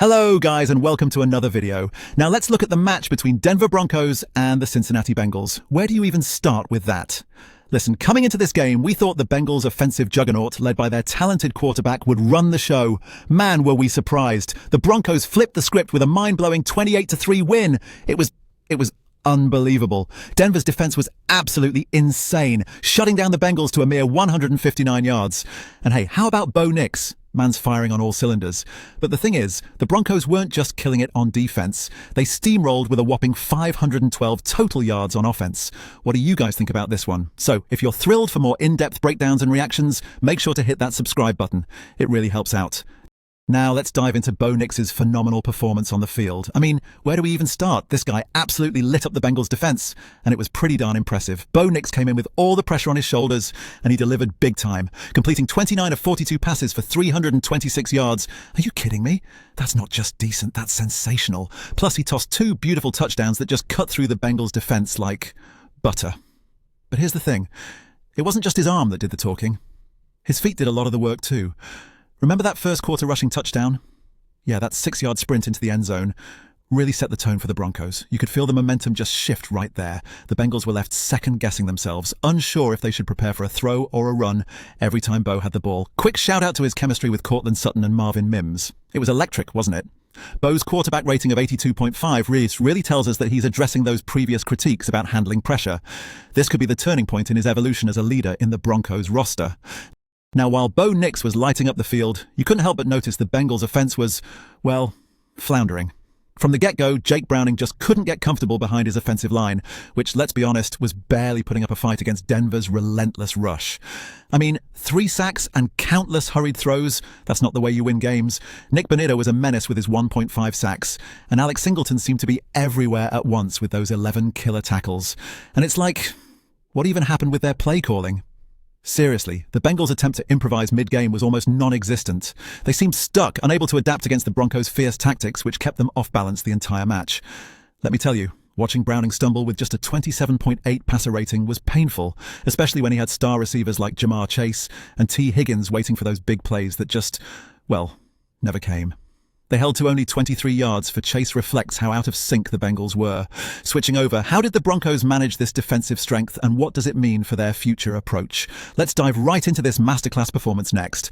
Hello guys and welcome to another video. Now let's look at the match between Denver Broncos and the Cincinnati Bengals. Where do you even start with that? Listen, coming into this game, we thought the Bengals' offensive juggernaut, led by their talented quarterback, would run the show. Man, were we surprised. The Broncos flipped the script with a mind-blowing 28-3 win. It was unbelievable. Denver's defense was absolutely insane, shutting down the Bengals to a mere 159 yards. And hey, how about Bo Nix? Man's firing on all cylinders. But the thing is, the Broncos weren't just killing it on defense. They steamrolled with a whopping 512 total yards on offense. What do you guys think about this one? So, if you're thrilled for more in-depth breakdowns and reactions, make sure to hit that subscribe button. It really helps out. Now let's dive into Bo Nix's phenomenal performance on the field. I mean, where do we even start? This guy absolutely lit up the Bengals' defense, and it was pretty darn impressive. Bo Nix came in with all the pressure on his shoulders, and he delivered big time, completing 29 of 42 passes for 326 yards. Are you kidding me? That's not just decent, that's sensational. Plus, he tossed two beautiful touchdowns that just cut through the Bengals' defense like butter. But here's the thing. It wasn't just his arm that did the talking. His feet did a lot of the work too. Remember that first quarter rushing touchdown? Yeah, that 6-yard sprint into the end zone really set the tone for the Broncos. You could feel the momentum just shift right there. The Bengals were left second-guessing themselves, unsure if they should prepare for a throw or a run every time Bo had the ball. Quick shout-out to his chemistry with Courtland Sutton and Marvin Mims. It was electric, wasn't it? Bo's quarterback rating of 82.5 really tells us that he's addressing those previous critiques about handling pressure. This could be the turning point in his evolution as a leader in the Broncos roster. Now, while Bo Nix was lighting up the field, you couldn't help but notice the Bengals' offense was, well, floundering. From the get-go, Jake Browning just couldn't get comfortable behind his offensive line, which, let's be honest, was barely putting up a fight against Denver's relentless rush. I mean, 3 sacks and countless hurried throws, that's not the way you win games. Nick Bonitto was a menace with his 1.5 sacks, and Alex Singleton seemed to be everywhere at once with those 11 killer tackles. And it's like, what even happened with their play calling? Seriously, the Bengals' attempt to improvise mid-game was almost non-existent. They seemed stuck, unable to adapt against the Broncos' fierce tactics, which kept them off balance the entire match. Let me tell you, watching Browning stumble with just a 27.8 passer rating was painful, especially when he had star receivers like Jamar Chase and T. Higgins waiting for those big plays that just, well, never came. They held to only 23 yards, for Chase reflects how out of sync the Bengals were. Switching over, how did the Broncos manage this defensive strength, and what does it mean for their future approach? Let's dive right into this masterclass performance next.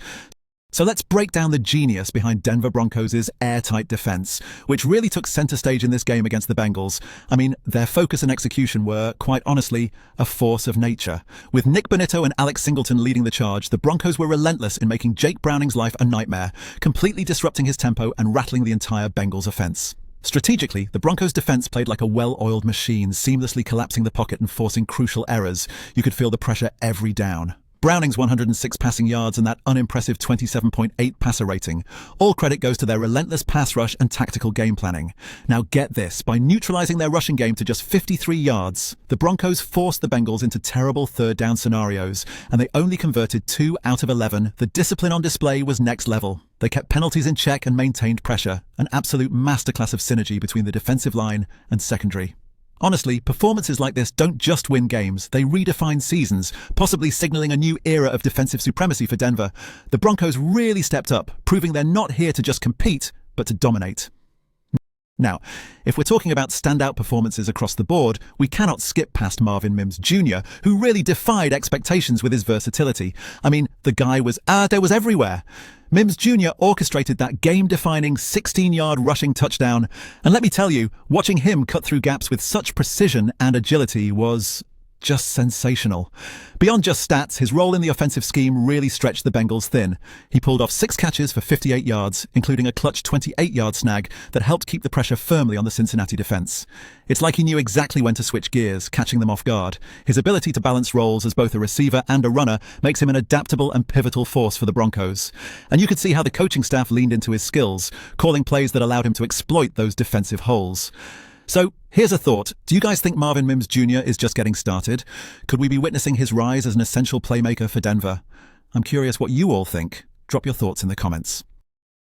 So let's break down the genius behind Denver Broncos' airtight defense, which really took center stage in this game against the Bengals. I mean, their focus and execution were, quite honestly, a force of nature. With Nick Bonitto and Alex Singleton leading the charge, the Broncos were relentless in making Jake Browning's life a nightmare, completely disrupting his tempo and rattling the entire Bengals offense. Strategically, the Broncos' defense played like a well-oiled machine, seamlessly collapsing the pocket and forcing crucial errors. You could feel the pressure every down. Browning's 106 passing yards and that unimpressive 27.8 passer rating. All credit goes to their relentless pass rush and tactical game planning. Now get this, by neutralizing their rushing game to just 53 yards, the Broncos forced the Bengals into terrible third down scenarios, and they only converted 2 out of 11. The discipline on display was next level. They kept penalties in check and maintained pressure, an absolute masterclass of synergy between the defensive line and secondary. Honestly, performances like this don't just win games, they redefine seasons, possibly signaling a new era of defensive supremacy for Denver. The Broncos really stepped up, proving they're not here to just compete, but to dominate. Now, if we're talking about standout performances across the board, we cannot skip past Marvin Mims Jr., who really defied expectations with his versatility. I mean, the guy was everywhere. Mims Jr. orchestrated that game-defining 16-yard rushing touchdown, and let me tell you, watching him cut through gaps with such precision and agility was just sensational. Beyond just stats, his role in the offensive scheme really stretched the Bengals thin. He pulled off 6 catches for 58 yards, including a clutch 28-yard snag that helped keep the pressure firmly on the Cincinnati defense. It's like he knew exactly when to switch gears, catching them off guard. His ability to balance roles as both a receiver and a runner makes him an adaptable and pivotal force for the Broncos. And you could see how the coaching staff leaned into his skills, calling plays that allowed him to exploit those defensive holes. So, here's a thought. Do you guys think Marvin Mims Jr. is just getting started? Could we be witnessing his rise as an essential playmaker for Denver? I'm curious what you all think. Drop your thoughts in the comments.